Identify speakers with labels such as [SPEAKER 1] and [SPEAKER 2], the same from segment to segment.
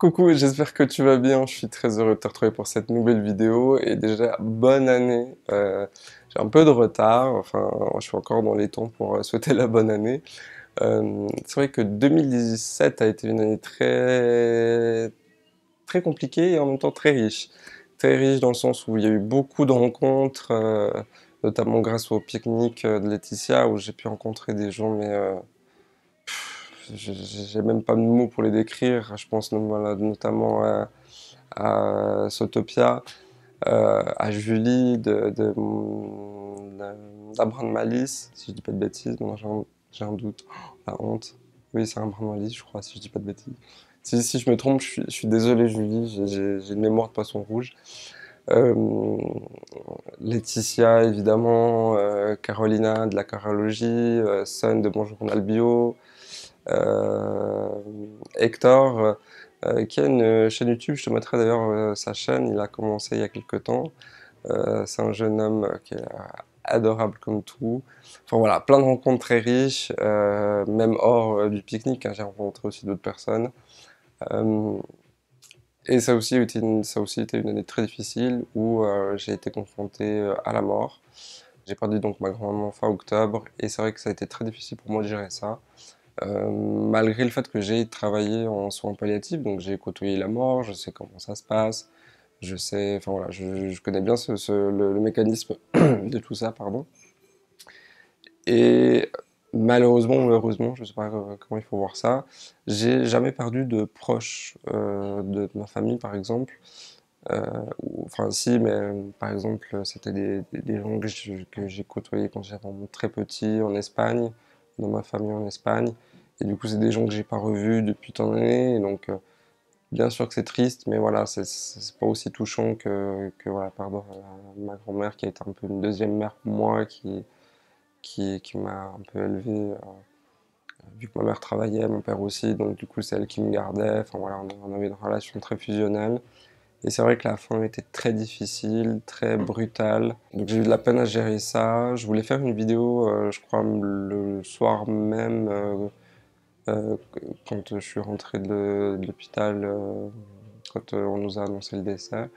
[SPEAKER 1] Coucou, j'espère que tu vas bien. Je suis très heureux de te retrouver pour cette nouvelle vidéo. Et déjà, bonne année. J'ai un peu de retard. Enfin, je suis encore dans les temps pour souhaiter la bonne année. C'est vrai que 2017 a été une année très compliquée et en même temps très riche. Très riche dans le sens où il y a eu beaucoup de rencontres, notamment grâce au pique-nique de Laetitia, où j'ai pu rencontrer des gens, mais j'ai même pas de mots pour les décrire. Je pense voilà, notamment à Sotopia, à Julie d'Abraham Malice, si je dis pas de bêtises. Non, j'ai un doute. Oh, la honte. Oui, c'est Abraham Malice, je crois, si je dis pas de bêtises. Si je me trompe, je suis désolé, Julie, j'ai une mémoire de poisson rouge. Euh, Laetitia, évidemment, Carolina de la carologie, Sun de Mon Journal Bio, euh, Hector, qui a une chaîne YouTube. Je te mettrai d'ailleurs sa chaîne. Il a commencé il y a quelques temps. C'est un jeune homme qui est adorable comme tout. Enfin voilà, plein de rencontres très riches, même hors du pique-nique, hein, j'ai rencontré aussi d'autres personnes. Euh, et ça a aussi été une année très difficile où j'ai été confronté à la mort. J'ai perdu donc ma grand-maman fin octobre et c'est vrai que ça a été très difficile pour moi de gérer ça. Malgré le fait que j'ai travaillé en soins palliatifs, donc j'ai côtoyé la mort, je sais comment ça se passe, je sais, enfin voilà, je connais bien le mécanisme de tout ça, pardon. Et malheureusement ou heureusement, je sais pas comment il faut voir ça, j'ai jamais perdu de proches de ma famille, par exemple. Euh, enfin si, mais par exemple, c'était des gens que j'ai côtoyés quand j'étais vraiment très petit en Espagne, dans ma famille en Espagne. Et du coup, c'est des gens que j'ai pas revus depuis tant d'années. Et donc, bien sûr que c'est triste, mais voilà, c'est pas aussi touchant que voilà, pardon, ma grand-mère qui a été un peu une deuxième mère pour moi, qui m'a un peu élevé, vu que ma mère travaillait, mon père aussi, donc du coup, c'est elle qui me gardait. Enfin voilà, on avait une relation très fusionnelle. Et c'est vrai que la fin était très difficile, très brutale. Donc j'ai eu de la peine à gérer ça. Je voulais faire une vidéo, je crois, le soir même, euh, quand je suis rentré de l'hôpital, quand on nous a annoncé le décès.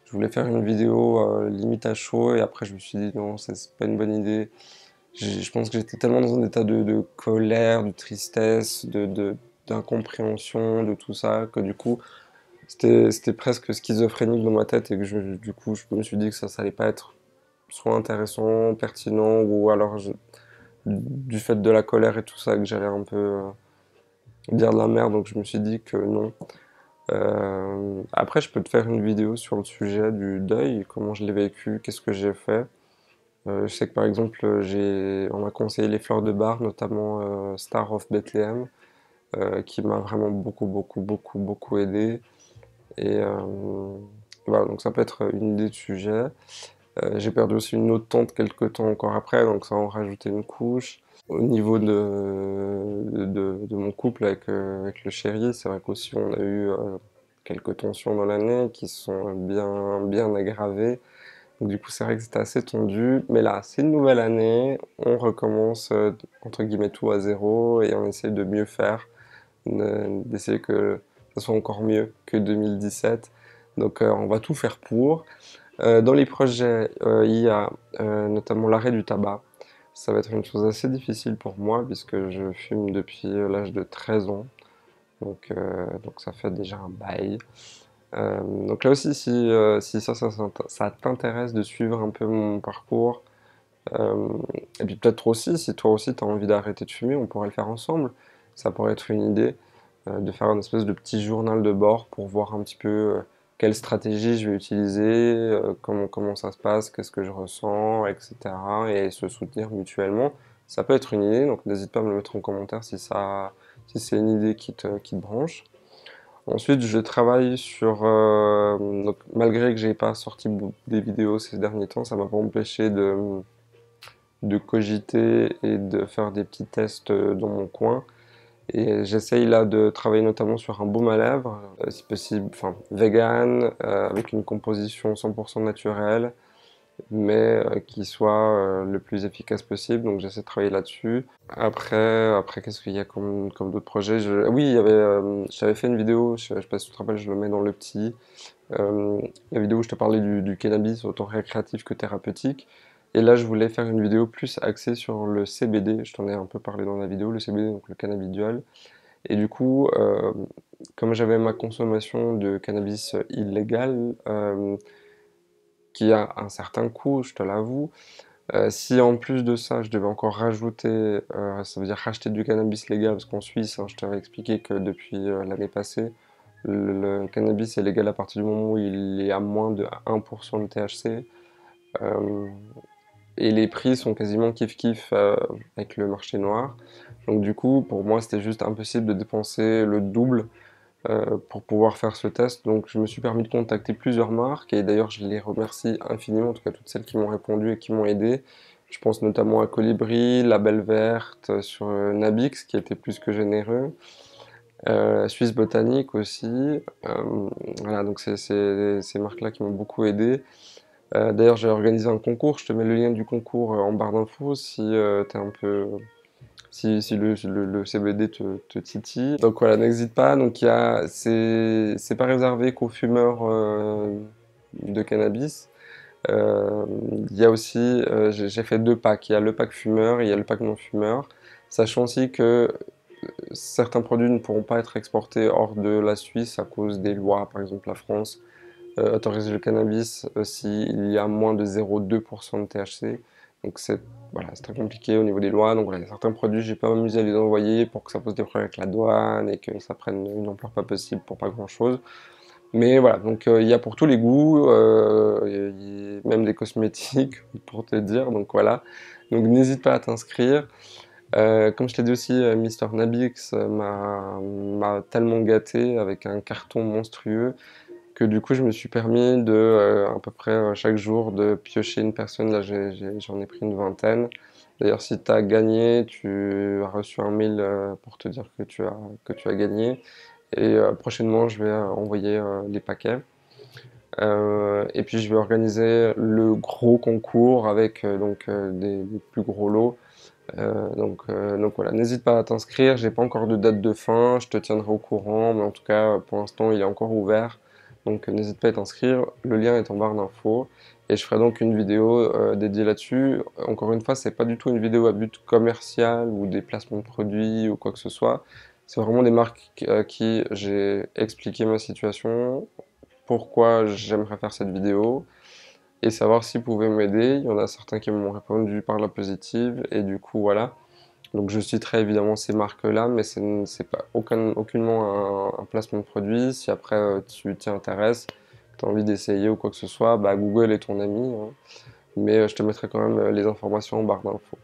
[SPEAKER 1] Je voulais faire une vidéo limite à chaud et après je me suis dit non, c'est pas une bonne idée. Je pense que j'étais tellement dans un état de colère, de tristesse, d'incompréhension, de tout ça, que du coup, c'était presque schizophrénique dans ma tête et que du coup, je me suis dit que ça allait pas être soit intéressant, pertinent, ou alors du fait de la colère et tout ça, que j'allais un peu dire de la merde, donc je me suis dit que non. Après, je peux te faire une vidéo sur le sujet du deuil, comment je l'ai vécu, qu'est-ce que j'ai fait. Je sais que par exemple, on m'a conseillé les fleurs de bar, notamment Star of Bethlehem, qui m'a vraiment beaucoup aidé. Et voilà, donc ça peut être une idée de sujet. J'ai perdu aussi une autre tante quelques temps encore après, donc ça en rajoutait une couche. Au niveau de mon couple avec le chéri, c'est vrai qu'aussi on a eu quelques tensions dans l'année qui se sont bien aggravées. Donc du coup, c'est vrai que c'était assez tendu. Mais là, c'est une nouvelle année, on recommence entre guillemets tout à zéro et on essaie de mieux faire, d'essayer que ça soit encore mieux que 2017. Donc on va tout faire pour. Dans les projets, il y a notamment l'arrêt du tabac. Ça va être une chose assez difficile pour moi puisque je fume depuis l'âge de 13 ans. Donc ça fait déjà un bail. Donc là aussi, si ça t'intéresse de suivre un peu mon parcours, euh, et puis peut-être aussi, si toi aussi tu as envie d'arrêter de fumer, on pourrait le faire ensemble. Ça pourrait être une idée de faire une espèce de petit journal de bord pour voir un petit peu quelle stratégie je vais utiliser, comment ça se passe, qu'est-ce que je ressens, etc. Et se soutenir mutuellement. Ça peut être une idée, donc n'hésite pas à me le mettre en commentaire si c'est une idée qui te branche. Ensuite, je travaille sur... donc, malgré que j'ai pas sorti des vidéos ces derniers temps, ça m'a pas empêché de cogiter et de faire des petits tests dans mon coin. Et j'essaye là de travailler notamment sur un baume à lèvres, si possible, enfin vegan, avec une composition 100% naturelle, mais qui soit le plus efficace possible. Donc j'essaie de travailler là-dessus. Après qu'est-ce qu'il y a comme d'autres projets? Oui, j'avais fait une vidéo, je sais pas si tu te rappelles, je le mets dans le petit. La vidéo où je te parlais du cannabis autant récréatif que thérapeutique. Et là, je voulais faire une vidéo plus axée sur le CBD. Je t'en ai un peu parlé dans la vidéo, le CBD, donc le cannabidiol. Et du coup, comme j'avais ma consommation de cannabis illégal, qui a un certain coût, je te l'avoue, si en plus de ça, je devais encore rajouter, ça veut dire racheter du cannabis légal, parce qu'en Suisse, hein, je t'avais expliqué que depuis l'année passée, le cannabis est légal à partir du moment où il est à moins de 1% de THC. euh, et les prix sont quasiment kiff-kiff avec le marché noir. Donc du coup, pour moi, c'était juste impossible de dépenser le double pour pouvoir faire ce test. Donc je me suis permis de contacter plusieurs marques et d'ailleurs je les remercie infiniment, en tout cas toutes celles qui m'ont répondu et qui m'ont aidé. Je pense notamment à Colibri, Label Verte, sur Nabix qui était plus que généreux, Suisse Botanique aussi. Voilà, donc c'est ces marques-là qui m'ont beaucoup aidé. D'ailleurs j'ai organisé un concours, je te mets le lien du concours en barre d'infos si t'es un peu si le CBD te titille. Donc voilà, n'hésite pas. Donc c'est pas réservé qu'aux fumeurs de cannabis. Il y a aussi, j'ai fait deux packs. Il y a le pack fumeur et il y a le pack non fumeur. Sachant aussi que certains produits ne pourront pas être exportés hors de la Suisse à cause des lois. Par exemple, la France autorise le cannabis s'il y a moins de 0,2% de THC. Donc c'est très compliqué au niveau des lois. Donc voilà, il y a certains produits, j'ai pas m'amusé à les envoyer pour que ça pose des problèmes avec la douane et que ça prenne une ampleur pas possible pour pas grand-chose. Mais voilà, donc il y a pour tous les goûts, même des cosmétiques pour te dire. Donc voilà, donc n'hésite pas à t'inscrire. Comme je t'ai dit aussi, Mister Nabix m'a tellement gâté avec un carton monstrueux que du coup je me suis permis de à peu près chaque jour de piocher une personne. Là j'en ai pris une vingtaine. D'ailleurs si tu as gagné, tu as reçu un mail pour te dire que tu as gagné. Et prochainement je vais envoyer les paquets. Et puis je vais organiser le gros concours avec des plus gros lots. Donc voilà, n'hésite pas à t'inscrire, j'ai pas encore de date de fin, je te tiendrai au courant, mais en tout cas pour l'instant il est encore ouvert, donc n'hésite pas à t'inscrire, le lien est en barre d'infos, et je ferai donc une vidéo dédiée là-dessus. Encore une fois, c'est pas du tout une vidéo à but commercial ou des placements de produits ou quoi que ce soit, c'est vraiment des marques à qui j'ai expliqué ma situation, pourquoi j'aimerais faire cette vidéo, et savoir s'ils pouvaient m'aider. Il y en a certains qui m'ont répondu par la positive, et du coup voilà. Donc je citerai évidemment ces marques-là, mais c'est pas aucunement un placement de produit. Si après tu t'y intéresses, tu as envie d'essayer ou quoi que ce soit, bah Google est ton ami, hein. Mais je te mettrai quand même les informations en barre d'infos.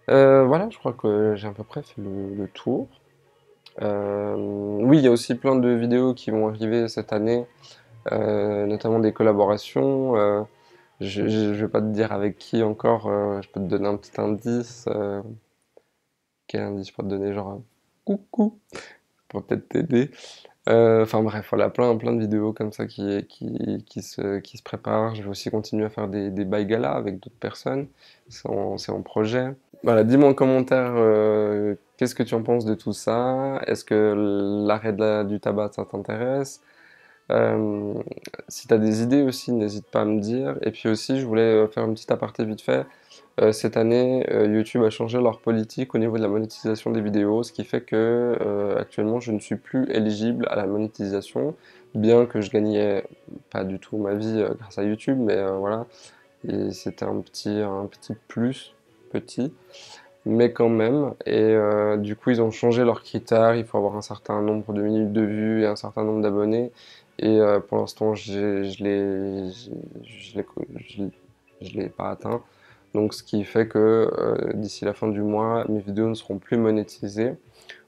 [SPEAKER 1] Voilà, je crois que j'ai à peu près fait le tour. Oui, il y a aussi plein de vidéos qui vont arriver cette année, notamment des collaborations. Je vais pas te dire avec qui encore, je peux te donner un petit indice. Quel indice je peux te donner? Genre, coucou, pour peut-être t'aider. Enfin bref, voilà, plein de vidéos comme ça qui se préparent. Je vais aussi continuer à faire des bails galas avec d'autres personnes. C'est en projet. Voilà, dis-moi en commentaire qu'est-ce que tu en penses de tout ça? Est-ce que l'arrêt du tabac, ça t'intéresse? Euh, Si tu as des idées aussi, n'hésite pas à me dire. Et puis aussi, je voulais faire une petite aparté vite fait. Cette année, YouTube a changé leur politique au niveau de la monétisation des vidéos, ce qui fait que actuellement, je ne suis plus éligible à la monétisation, bien que je gagnais pas du tout ma vie grâce à YouTube, mais voilà, et c'était un petit plus, petit, mais quand même. Et du coup, ils ont changé leurs critères. Il faut avoir un certain nombre de minutes de vue et un certain nombre d'abonnés. Et pour l'instant, je l'ai pas atteint. Donc, ce qui fait que d'ici la fin du mois, mes vidéos ne seront plus monétisées.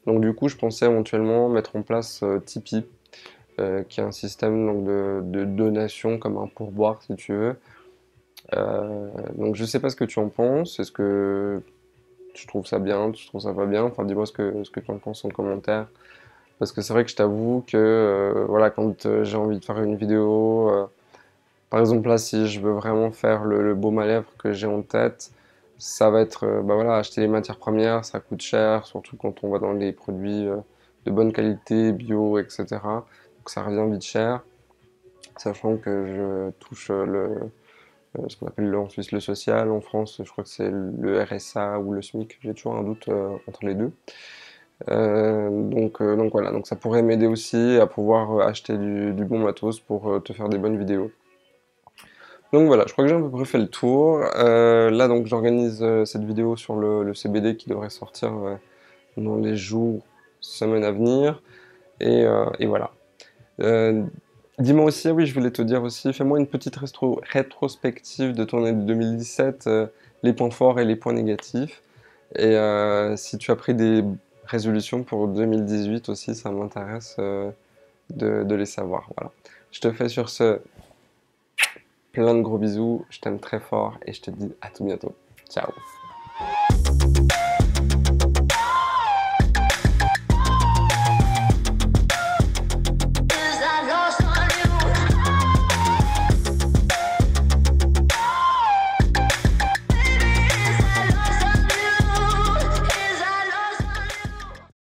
[SPEAKER 1] Donc, du coup, je pensais éventuellement mettre en place Tipeee, qui est un système donc, de donation comme un pourboire, si tu veux. Donc, je sais pas ce que tu en penses. Est-ce que tu trouves ça bien, tu trouves ça pas bien? Enfin, dis-moi ce que tu en penses en commentaire. Parce que c'est vrai que je t'avoue que voilà, quand j'ai envie de faire une vidéo, Par exemple, là, si je veux vraiment faire le baume à lèvres que j'ai en tête, ça va être, bah voilà, acheter les matières premières, ça coûte cher, surtout quand on va dans des produits de bonne qualité, bio, etc. Donc ça revient vite cher, sachant que je touche ce qu'on appelle en Suisse le social, en France, je crois que c'est le RSA ou le SMIC, j'ai toujours un doute entre les deux. Donc voilà, donc ça pourrait m'aider aussi à pouvoir acheter du bon matos pour te faire des bonnes vidéos. Donc voilà, je crois que j'ai à peu près fait le tour. Là donc j'organise cette vidéo sur le CBD qui devrait sortir dans les jours, semaines à venir. Et voilà. Euh, Dis-moi aussi, ah oui, je voulais te dire aussi, fais-moi une petite rétrospective de ton année 2017, les points forts et les points négatifs. Et si tu as pris des résolutions pour 2018 aussi, ça m'intéresse de les savoir. Voilà. Je te fais sur ce plein de gros bisous, je t'aime très fort et je te dis à tout bientôt. Ciao.